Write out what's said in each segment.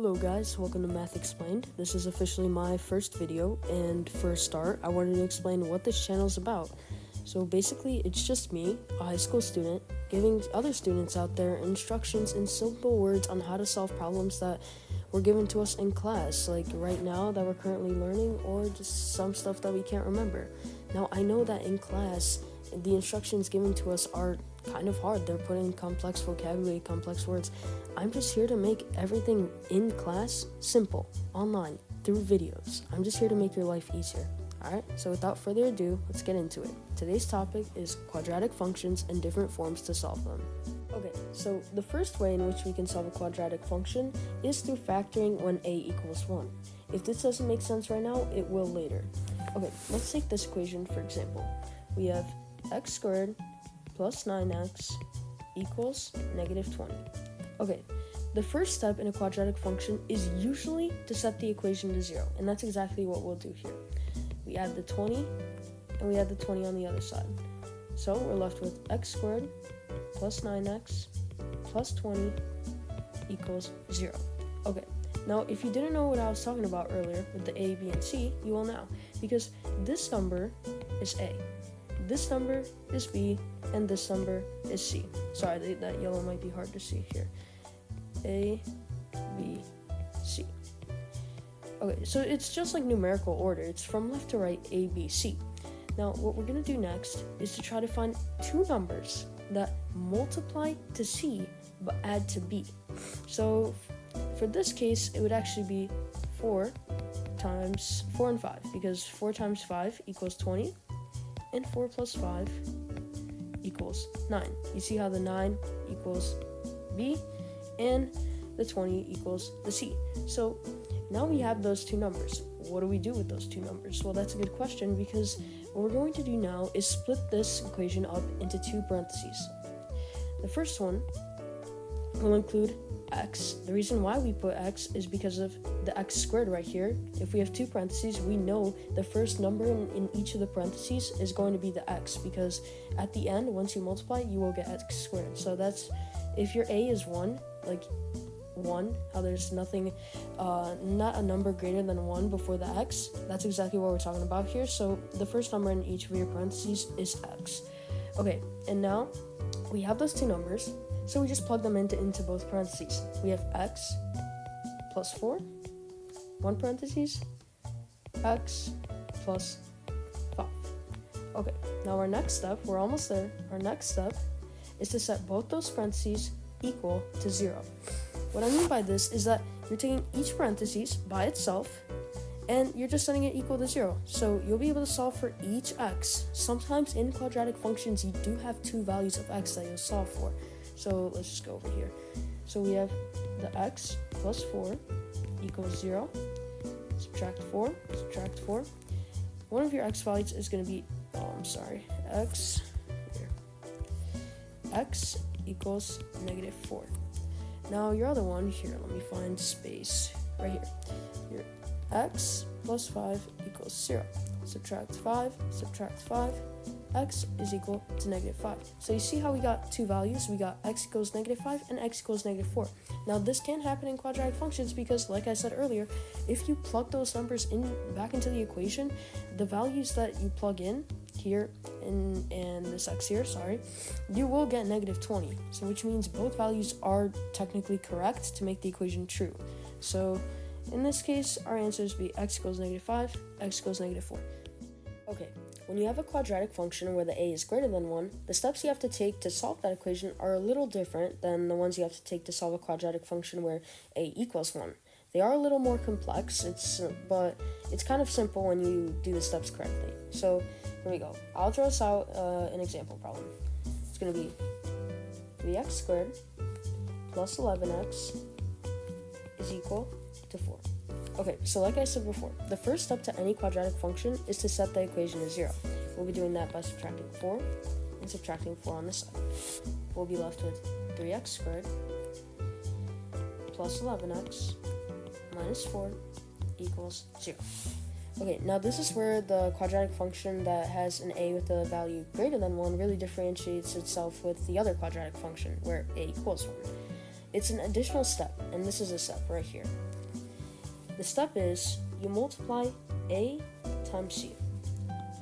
Hello guys, welcome to Math Explained. This is officially my first video, and for a start, I wanted to explain what this channel is about. So basically, it's just me, a high school student, giving other students out there instructions in simple words on how to solve problems that were given to us in class, like right now that we're currently learning, or just some stuff that we can't remember. Now, I know that in class, the instructions given to us are kind of hard. They're putting complex vocabulary, complex words. I'm just here to make everything in class simple, online, through videos. I'm just here to make your life easier. Alright, so without further ado, let's get into it. Today's topic is quadratic functions and different forms to solve them. Okay, so the first way in which we can solve a quadratic function is through factoring when a equals 1. If this doesn't make sense right now, it will later. Okay, let's take this equation for example. We have x squared plus 9x equals negative 20. Okay, the first step in a quadratic function is usually to set the equation to 0, and that's exactly what we'll do here. We add the 20, and we add the 20 on the other side. So we're left with x squared plus 9x plus 20 equals 0. Okay, now if you didn't know what I was talking about earlier with the a, b, and c, you will now, because this number is a, this number is b, and this number is c. Sorry, that yellow might be hard to see here. A, B, C. Okay, so it's just like numerical order. It's from left to right, A, B, C. Now, what we're going to do next is to try to find two numbers that multiply to C but add to B. So, for this case, it would actually be 4 times 4 and 5, because 4 times 5 equals 20, and 4 plus 5 equals 9. You see how the 9 equals B, and the 20 equals the C. So now we have those two numbers. What do we do with those two numbers? Well, that's a good question, because what we're going to do now is split this equation up into two parentheses. The first one will include x. The reason why we put x is because of the x squared right here. If we have two parentheses, we know the first number in each of the parentheses is going to be the x, because at the end, once you multiply, you will get x squared. So that's, if your a is 1, like 1, how there's nothing, not a number greater than 1 before the x, that's exactly what we're talking about here. So the first number in each of your parentheses is x. Okay, and now we have those two numbers, so we just plug them into both parentheses. We have x plus 4, one parentheses, x plus 5. Okay, now our next step, we're almost there. Our next step is to set both those parentheses equal to 0. What I mean by this is that you're taking each parentheses by itself and you're just setting it equal to 0. So you'll be able to solve for each x. Sometimes in quadratic functions you do have two values of x that you'll solve for. So let's just go over here. So we have the x plus 4 equals 0. Subtract 4, subtract 4. One of your x values is going to be, x equals negative 4. Now your other one, here, let me find space, right here. Your x plus 5 equals 0. Subtract 5, x is equal to negative 5. So you see how we got two values? We got x equals negative 5 and x equals negative 4. Now this can happen in quadratic functions because, like I said earlier, if you plug those numbers back into the equation, the values that you plug in here and this x here, you will get negative 20. So which means both values are technically correct to make the equation true. So in this case, our answers be x equals negative 5, x equals negative 4. Okay, when you have a quadratic function where the a is greater than 1, the steps you have to take to solve that equation are a little different than the ones you have to take to solve a quadratic function where a equals 1. They are a little more complex, but it's kind of simple when you do the steps correctly. So here we go. I'll throw us out an example problem. It's going to be 3x squared plus 11x is equal to 4. Okay, so like I said before, the first step to any quadratic function is to set the equation to 0. We'll be doing that by subtracting 4 and subtracting 4 on this side. We'll be left with 3x squared plus 11x minus 4 equals 0. Okay, now this is where the quadratic function that has an a with a value greater than 1 really differentiates itself with the other quadratic function where a equals 1. It's an additional step, and this is a step right here. The step is you multiply a times c.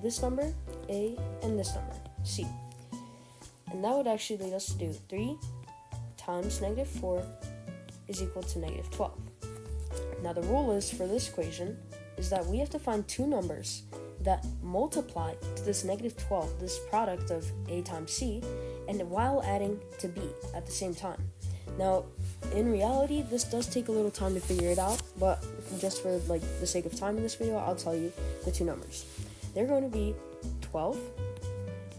This number, a, and this number, c. And that would actually lead us to do 3 times negative 4 is equal to negative 12. Now the rule is for this equation is that we have to find two numbers that multiply to this negative 12, this product of a times c, and while adding to b at the same time. Now, in reality, this does take a little time to figure it out, but just for the sake of time in this video, I'll tell you the two numbers. They're going to be 12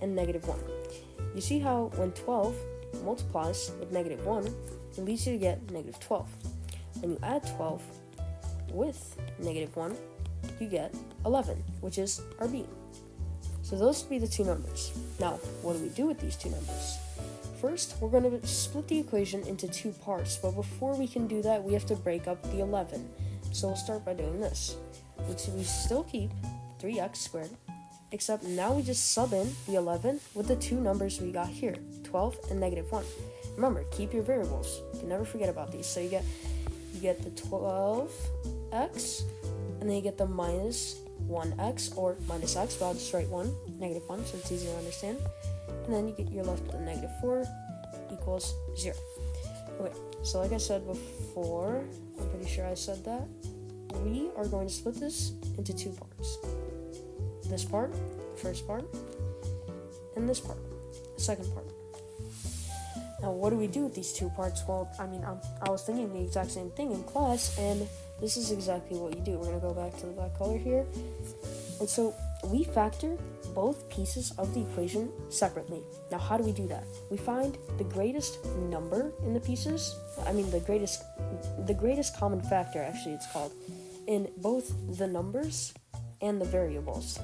and negative 1. You see how when 12 multiplies with negative 1, it leads you to get negative 12. When you add 12 with negative 1, you get 11, which is our b. So those would be the two numbers. Now, what do we do with these two numbers? First, we're going to split the equation into two parts, but before we can do that, we have to break up the 11. So we'll start by doing this, which we still keep 3x squared, except now we just sub in the 11 with the two numbers we got here, 12 and negative 1. Remember, keep your variables. You can never forget about these. So you get the 12x, and then you get the minus 1x, or minus x, but I'll just write 1, negative 1, so it's easier to understand. And then you're left with a negative 4 equals 0. Okay, so like I said before, I'm pretty sure I said that, we are going to split this into two parts. This part, the first part, and this part, the second part. Now, what do we do with these two parts? Well, I was thinking the exact same thing in class, and this is exactly what you do. We're going to go back to the black color here. And so we factor both pieces of the equation separately. Now, how do we do that? We find the greatest number in the pieces, the greatest common factor, actually it's called, in both the numbers and the variables.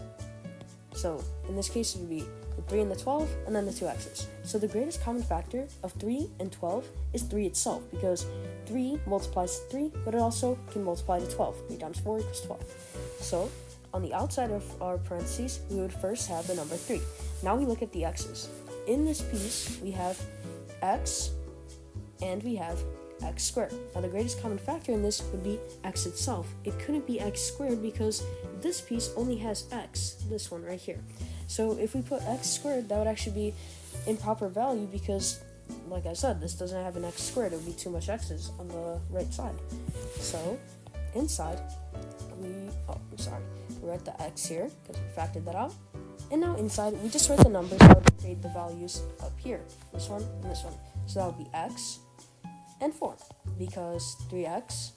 So in this case, it would be the 3 and the 12, and then the two x's. So the greatest common factor of 3 and 12 is 3 itself, because 3 multiplies to 3, but it also can multiply to 12. 3 times 4 equals 12. So on the outside of our parentheses, we would first have the number 3. Now we look at the x's. In this piece, we have x, and we have x squared. Now the greatest common factor in this would be x itself. It couldn't be x squared because this piece only has x, this one right here. So if we put x squared, that would actually be improper value because, like I said, this doesn't have an x squared. It would be too much x's on the right side. So inside, we're at the x here because we factored that out. And now inside, we just write the numbers that would create the values up here. This one and this one. So that would be x and 4, because 3x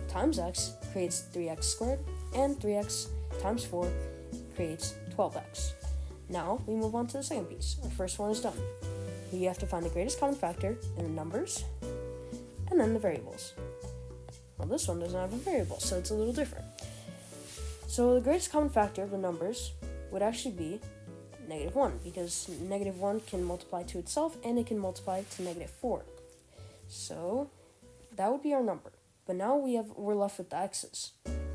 times x creates 3x squared, and 3x times 4 creates 12x. Now we move on to the second piece. Our first one is done. We have to find the greatest common factor in the numbers, and then the variables. Well, this one doesn't have a variable, so it's a little different. So the greatest common factor of the numbers would actually be negative 1, because negative 1 can multiply to itself, and it can multiply to negative 4. So that would be our number. But now we're left with the x's.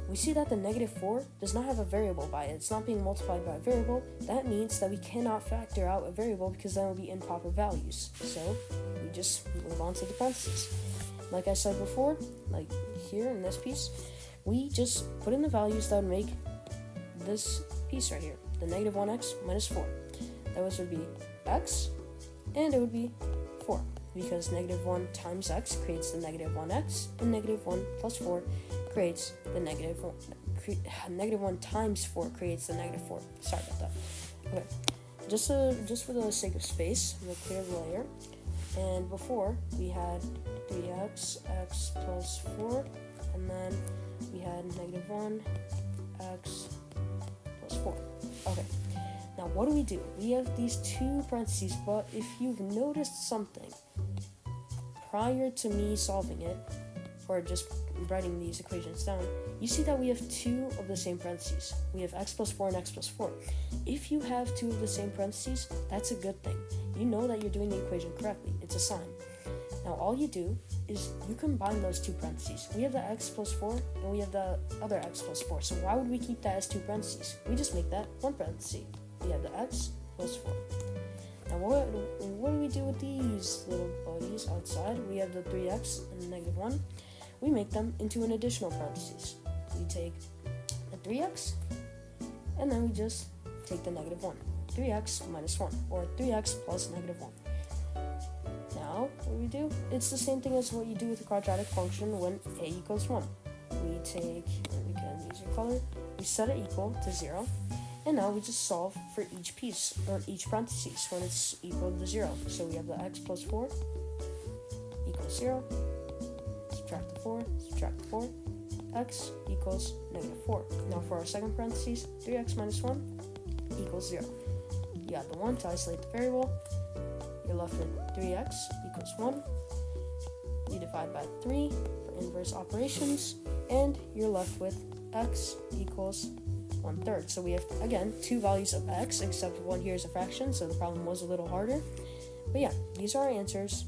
We see that the negative 4 does not have a variable by it. It's not being multiplied by a variable. That means that we cannot factor out a variable because that would be improper values. So we just move on to the parentheses. Like I said before, like here in this piece, we just put in the values that would make this piece right here, the negative 1x minus 4. That would be x, and it would be 4. Because negative 1 times x creates the negative 1x, and negative 1 plus 4 creates the negative 1. Negative 1 times 4 creates the negative 4. Sorry about that. Okay, just for the sake of space, I'm going to clear the layer. And before, we had 3x, x plus 4, and then we had negative 1, x plus 4. Okay, now what do? We have these two parentheses, but if you've noticed something, prior to me solving it, or just writing these equations down, you see that we have two of the same parentheses. We have x plus 4 and x plus 4. If you have two of the same parentheses, that's a good thing. You know that you're doing the equation correctly. It's a sign. Now all you do is you combine those two parentheses. We have the x plus 4, and we have the other x plus 4. So why would we keep that as two parentheses? We just make that one parenthesis. We have the x plus 4. Now what do we do with these little buddies outside? We have the 3x and the negative 1. We make them into an additional parentheses. we take the 3x, and then we just take the negative 1. 3x minus 1, or 3x plus negative 1. Now, what we do, it's the same thing as what you do with a quadratic function when a equals 1. We take, we can use your color, we set it equal to 0, and now we just solve for each piece, or each parentheses, when it's equal to 0. So we have the x plus 4 equals 0, subtract the 4, subtract the 4, x equals negative 4. Now for our second parentheses, 3x minus 1 equals 0. You add the 1 to isolate the variable, you're left with 3x equals 1. You divide by 3 for inverse operations, and you're left with x equals 1/3. So we have, again, two values of x, except one here is a fraction, so the problem was a little harder. But yeah, these are our answers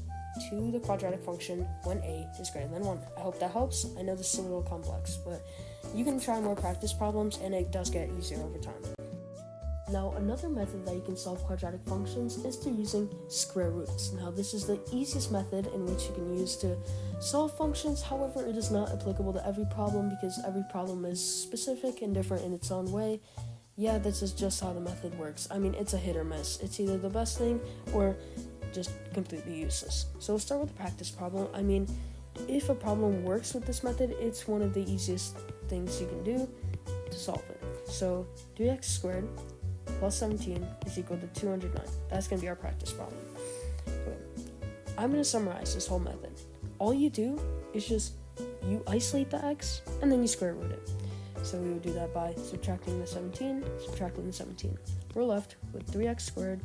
to the quadratic function when a is greater than 1. I hope that helps. I know this is a little complex, but you can try more practice problems, and it does get easier over time. Now, another method that you can solve quadratic functions is through using square roots. Now, this is the easiest method in which you can use to solve functions. However, it is not applicable to every problem because every problem is specific and different in its own way. Yeah, this is just how the method works. I mean, it's a hit or miss. It's either the best thing or just completely useless. So we'll start with the practice problem. I mean, if a problem works with this method, it's one of the easiest things you can do to solve it. So 3x squared plus 17 is equal to 209. That's going to be our practice problem. Okay. I'm going to summarize this whole method. All you do is just you isolate the x and then you square root it. So we would do that by subtracting the 17, subtracting the 17. We're left with 3x squared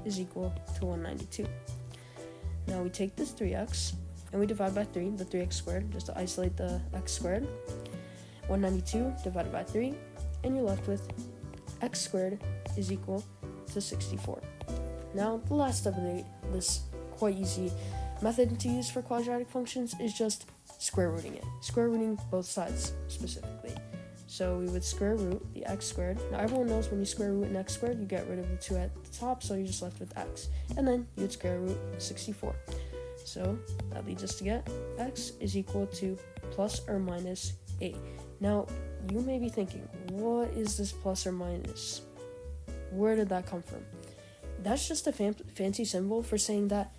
is equal to 192. Now we take this 3x and we divide by 3, the 3x squared, just to isolate the x squared. 192 divided by 3, and you're left with x squared is equal to 64. Now, the last step of this quite easy method to use for quadratic functions is just square rooting it. Square rooting both sides specifically. So we would square root the x squared. Now, everyone knows when you square root an x squared, you get rid of the 2 at the top, so you're just left with x. And then you would square root 64. So that leads us to get x is equal to plus or minus a. Now, you may be thinking, what is this plus or minus? Where did that come from? That's just a fancy symbol for saying that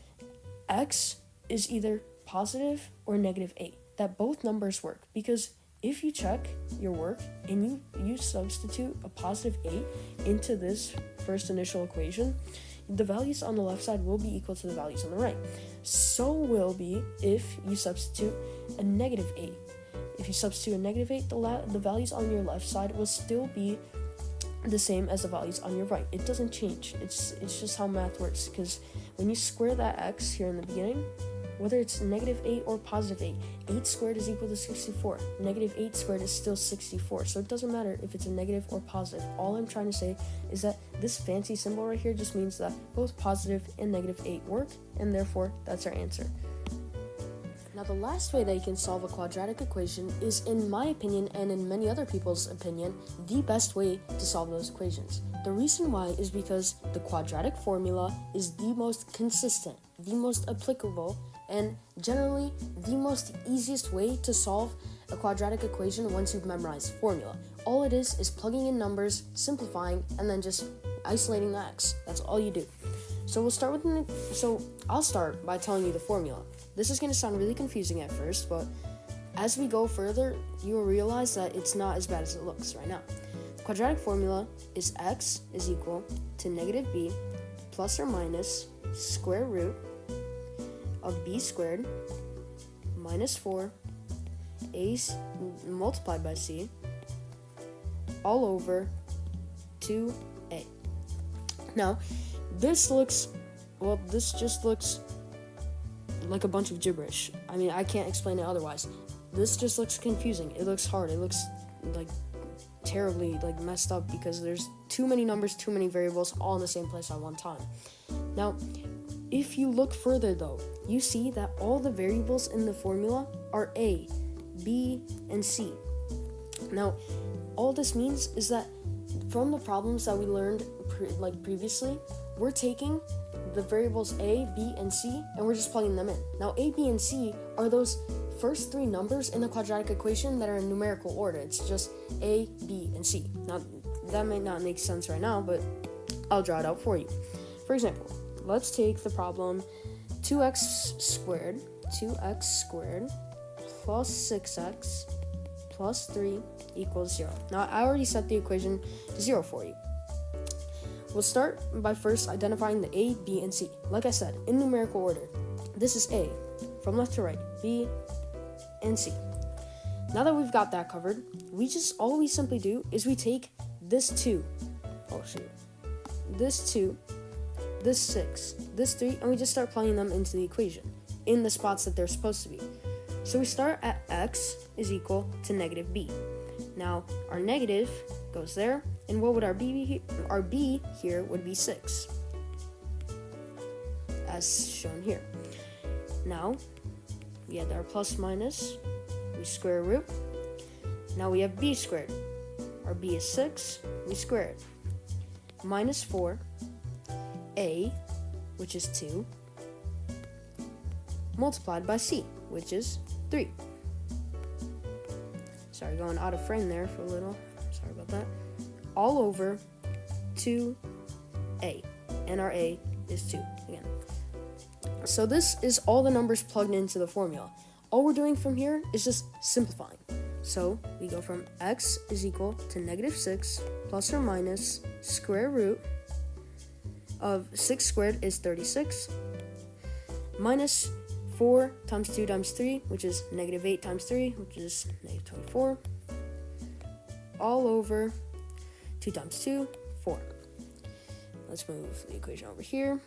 x is either positive or negative 8, that both numbers work. Because if you check your work and you substitute a positive 8 into this first initial equation, the values on the left side will be equal to the values on the right. So will be if you substitute a negative 8. If you substitute a negative 8, the values on your left side will still be the same as the values on your right. It doesn't change. It's just how math works, because when you square that x here in the beginning, whether it's negative 8 or positive 8, 8 squared is equal to 64. Negative 8 squared is still 64. So it doesn't matter if it's a negative or positive. All I'm trying to say is that this fancy symbol right here just means that both positive and negative 8 work, and therefore that's our answer. Now, the last way that you can solve a quadratic equation is, in my opinion and in many other people's opinion, the best way to solve those equations. The reason why is because the quadratic formula is the most consistent, the most applicable, and generally the most easiest way to solve a quadratic equation once you've memorized the formula. All it is plugging in numbers, simplifying, and then just isolating the x. That's all you do. So I'll start by telling you the formula. This is going to sound really confusing at first, but as we go further, you will realize that it's not as bad as it looks right now. The quadratic formula is x is equal to negative b plus or minus square root of b squared minus 4 a multiplied by c all over 2a. Now, this just looks like a bunch of gibberish. I mean, I can't explain it otherwise. This just looks confusing. It looks hard. It looks like terribly messed up because there's too many numbers, too many variables all in the same place at one time. Now, if you look further though, you see that all the variables in the formula are a, b, and c. Now, all this means is that from the problems that we learned previously, we're taking the variables a, b, and c, and we're just plugging them in. Now, a, b, and c are those first three numbers in the quadratic equation that are in numerical order. It's just A, B, and C. Now, that may not make sense right now, but I'll draw it out for you. For example, let's take the problem 2x squared plus 6x plus 3 equals 0. Now, I already set the equation to 0 for you. We'll start by first identifying the A, B, and C. Like I said, in numerical order. This is A, from left to right, B, and C. Now that we've got that covered, all we simply do is we take this 2, this 2, this 6, this 3, and we just start plugging them into the equation in the spots that they're supposed to be. So we start at x is equal to negative b. Now, our negative goes there, and what would our b be? Our b here would be 6, as shown here. Now, we had our plus minus, we square root. Now we have b squared. Our b is 6, we square it. Minus 4, a, which is 2, multiplied by c, which is 3. Sorry, going out of frame there for a little. Sorry about that. All over 2a, and our a is 2 again. So this is all the numbers plugged into the formula. All we're doing from here is just simplifying. So we go from x is equal to negative 6 plus or minus square root of 6 squared is 36 minus 4 times 2 times 3, which is negative 8 times 3, which is negative 24, all over 2 times 2, 4. Let's move the equation over here.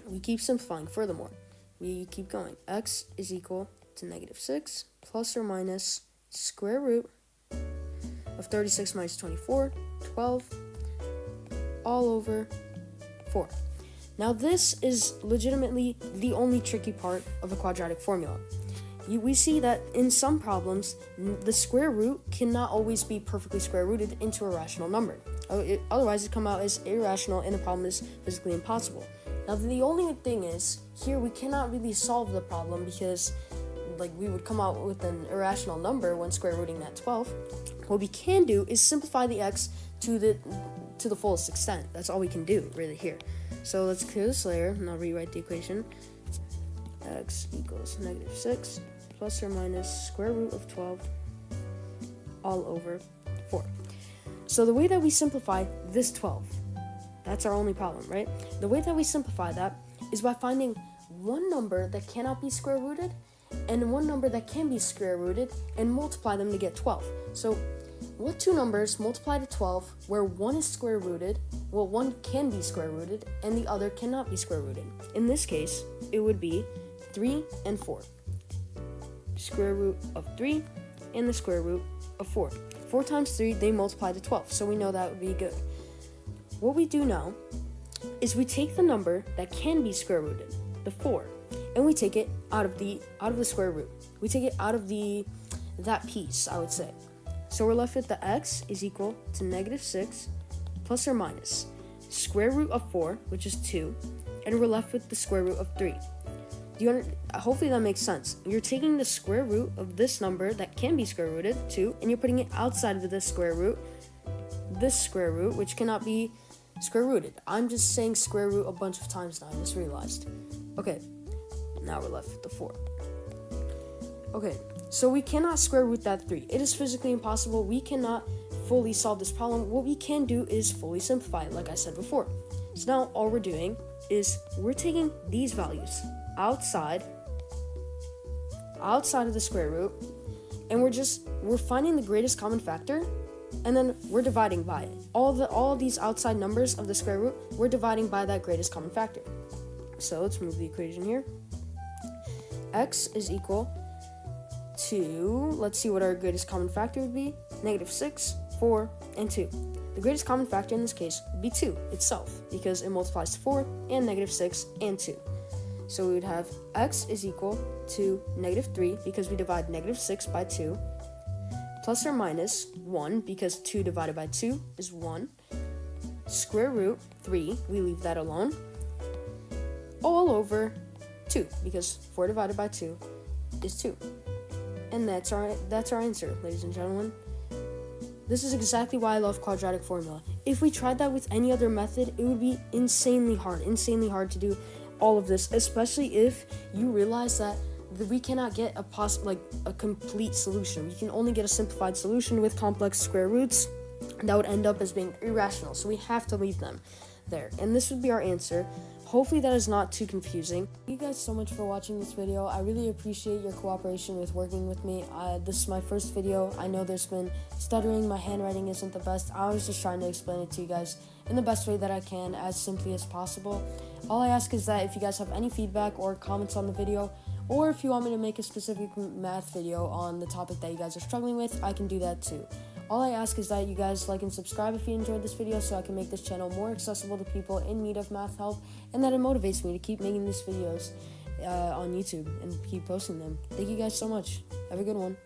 We keep simplifying furthermore. We keep going. X is equal to negative 6 plus or minus square root of 36 minus 24, 12, all over 4. Now this is legitimately the only tricky part of a quadratic formula. We see that in some problems, the square root cannot always be perfectly square rooted into a rational number. Otherwise, it come out as irrational and the problem is physically impossible. Now, the only thing is, here we cannot really solve the problem because we would come out with an irrational number when square rooting that 12. What we can do is simplify the x to the fullest extent. That's all we can do, really, here. So let's clear this layer, and I'll rewrite the equation. X equals negative 6 plus or minus square root of 12 all over 4. So the way that we simplify this 12, that's our only problem, right? The way that we simplify that is by finding one number that cannot be square rooted and one number that can be square rooted and multiply them to get 12. So what two numbers multiply to 12 where one is square rooted, well, one can be square rooted and the other cannot be square rooted? In this case, it would be 3 and 4. Square root of 3 and the square root of 4. 4 times 3, they multiply to 12, so we know that would be good. What we do now is we take the number that can be square rooted, the 4, and we take it out of the square root. We take it out of that piece, I would say. So we're left with the x is equal to negative 6 plus or minus square root of 4, which is 2, and we're left with the square root of 3. Hopefully that makes sense. You're taking the square root of this number that can be square rooted, 2, and you're putting it outside of this square root, which cannot be square rooted. I'm just saying square root a bunch of times now, I just realized. Okay, now we're left with the 4. Okay, so we cannot square root that 3. It is physically impossible. We cannot fully solve this problem. What we can do is fully simplify it, like I said before. So now all we're doing is we're taking these values outside of the square root, and we're finding the greatest common factor, and then we're dividing by it. All of these outside numbers of the square root, we're dividing by that greatest common factor. So let's move the equation here. X is equal to, let's see what our greatest common factor would be, negative 6, 4, and 2. The greatest common factor in this case would be 2 itself, because it multiplies to 4 and negative 6 and 2. So we would have x is equal to negative 3, because we divide negative 6 by 2, plus or minus 1, because 2 divided by 2 is 1, square root 3, we leave that alone, all over 2, because 4 divided by 2 is 2. And that's our answer, ladies and gentlemen. This is exactly why I love quadratic formula. If we tried that with any other method, it would be insanely hard to do all of this, especially if you realize that we cannot get a complete solution. We can only get a simplified solution with complex square roots that would end up as being irrational. So we have to leave them there. And this would be our answer. Hopefully that is not too confusing. Thank you guys so much for watching this video. I really appreciate your cooperation with working with me. This is my first video. I know there's been stuttering, my handwriting isn't the best. I was just trying to explain it to you guys in the best way that I can, as simply as possible. All I ask is that if you guys have any feedback or comments on the video, or if you want me to make a specific math video on the topic that you guys are struggling with, I can do that too. All I ask is that you guys like and subscribe if you enjoyed this video, so I can make this channel more accessible to people in need of math help, and that it motivates me to keep making these videos on YouTube and keep posting them. Thank you guys so much. Have a good one.